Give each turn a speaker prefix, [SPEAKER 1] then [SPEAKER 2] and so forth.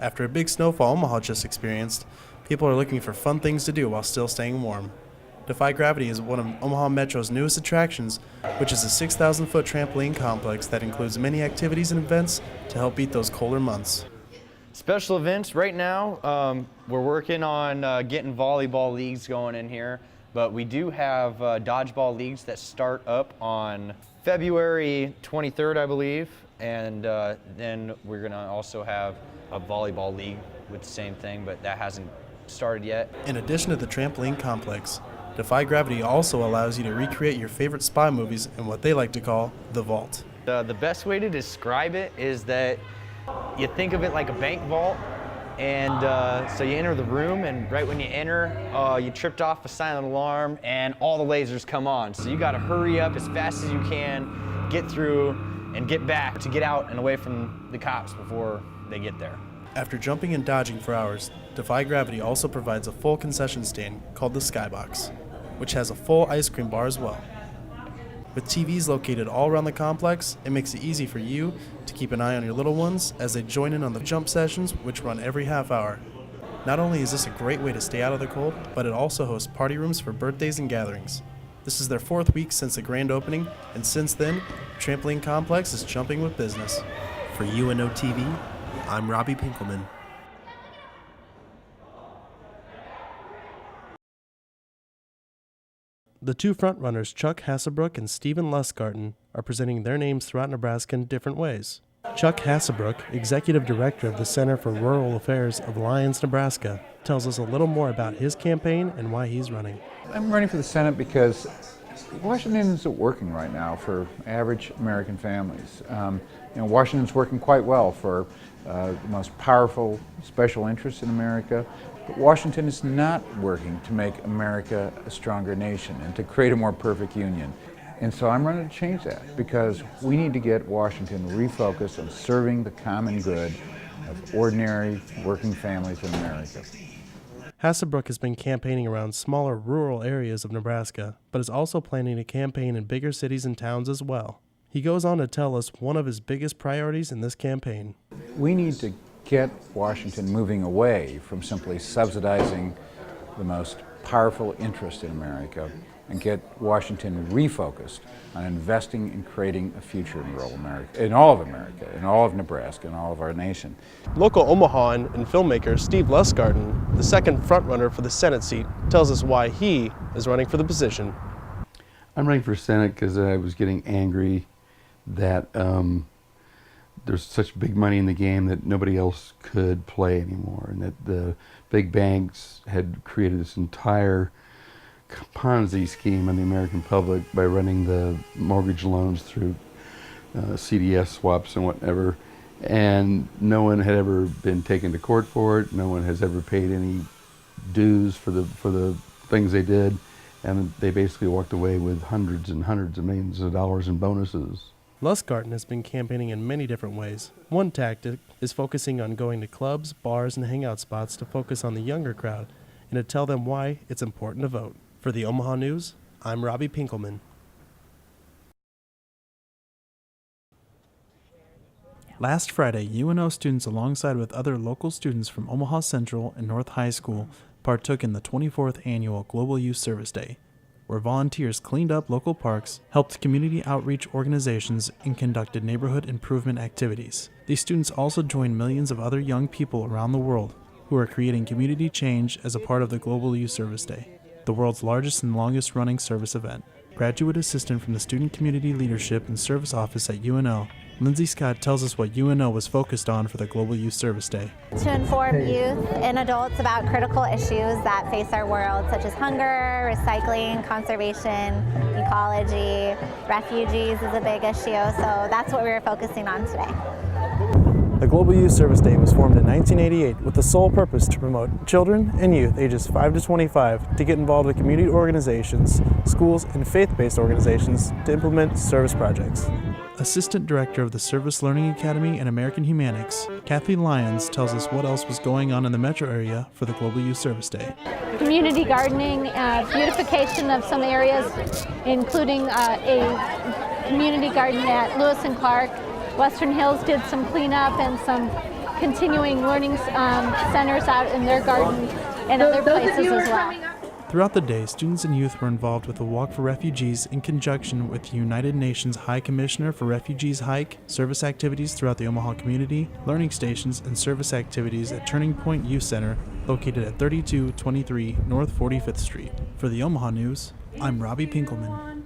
[SPEAKER 1] After a big snowfall Omaha just experienced, people are looking for fun things to do while still staying warm. Defy Gravity is one of Omaha Metro's newest attractions, which is a 6,000-foot trampoline complex that includes many activities and events to help beat those colder months.
[SPEAKER 2] Special events right now, we're working on getting volleyball leagues going in here, but we do have dodgeball leagues that start up on February 23rd, I believe, and then we're going to also have a volleyball league with the same thing, but that hasn't started yet.
[SPEAKER 1] In addition to the trampoline complex, Defy Gravity also allows you to recreate your favorite spy movies in what they like to call the vault.
[SPEAKER 2] The best way to describe it is that you think of it like a bank vault, and so you enter the room, and right when you enter, you tripped off a silent alarm and all the lasers come on. So you got to hurry up as fast as you can, get through, and get back to get out and away from the cops before they get there.
[SPEAKER 1] After jumping and dodging for hours, Defy Gravity also provides a full concession stand called the Skybox, which has a full ice cream bar as well. With TVs located all around the complex, it makes it easy for you to keep an eye on your little ones as they join in on the jump sessions, which run every half hour. Not only is this a great way to stay out of the cold, but it also hosts party rooms for birthdays and gatherings. This is their 4th week since the grand opening, and since then, the trampoline complex is jumping with business. For UNO TV, I'm Robby Pinkelman. The two frontrunners, Chuck Hassebrook and Stephen Lustgarten, are presenting their names throughout Nebraska in different ways. Chuck Hassebrook, Executive Director of the Center for Rural Affairs of Lyons, Nebraska, tells us a little more about his campaign and why he's running.
[SPEAKER 3] I'm running for the Senate because Washington isn't working right now for average American families. Washington's working quite well for the most powerful special interests in America, but Washington is not working to make America a stronger nation and to create a more perfect union. And so I'm running to change that because we need to get Washington refocused on serving the common good of ordinary working families in America.
[SPEAKER 1] Hassebrook has been campaigning around smaller rural areas of Nebraska, but is also planning to campaign in bigger cities and towns as well. He goes on to tell us one of his biggest priorities in this campaign.
[SPEAKER 3] We need to get Washington moving away from simply subsidizing the most powerful interest in America and get Washington refocused on investing in creating a future in rural America, in all of Nebraska, in all of our nation.
[SPEAKER 1] Local Omahaan and filmmaker Steve Lustgarten, the second frontrunner for the Senate seat, tells us why he is running for the position.
[SPEAKER 4] I'm running for Senate because I was getting angry that there's such big money in the game that nobody else could play anymore, and that the big banks had created this entire Ponzi scheme on the American public by running the mortgage loans through CDS swaps and whatever, and no one had ever been taken to court for it. No one has ever paid any dues for the things they did, and they basically walked away with hundreds and hundreds of millions of dollars in bonuses.
[SPEAKER 1] Lustgarten has been campaigning in many different ways. One tactic is focusing on going to clubs, bars, and hangout spots to focus on the younger crowd and to tell them why it's important to vote. For the Omaha News, I'm Robby Pinkelman. Last Friday, UNO students alongside with other local students from Omaha Central and North High School partook in the 24th Annual Global Youth Service Day, where volunteers cleaned up local parks, helped community outreach organizations, and conducted neighborhood improvement activities. These students also joined millions of other young people around the world who are creating community change as a part of the Global Youth Service Day, the world's largest and longest running service event. Graduate assistant from the Student Community Leadership and Service Office at UNO, Lindsay Scott tells us what UNO was focused on for the Global Youth Service Day.
[SPEAKER 5] To inform youth and adults about critical issues that face our world, such as hunger, recycling, conservation, ecology, refugees is a big issue, so that's what we were focusing on today.
[SPEAKER 1] The Global Youth Service Day was formed in 1988 with the sole purpose to promote children and youth ages 5 to 25 to get involved with community organizations, schools, and faith-based organizations to implement service projects. Assistant Director of the Service Learning Academy and American Humanics, Kathy Lyons, tells us what else was going on in the metro area for the Global Youth Service Day.
[SPEAKER 6] Community gardening, beautification of some areas, including a community garden at Lewis and Clark. Western Hills did some cleanup and some continuing learning centers out in their garden and other places as well.
[SPEAKER 1] Throughout the day, students and youth were involved with the Walk for Refugees in conjunction with the United Nations High Commissioner for Refugees Hike, service activities throughout the Omaha community, learning stations, and service activities at Turning Point Youth Center, located at 3223 North 45th Street. For the Omaha News, I'm Robby Pinkelman.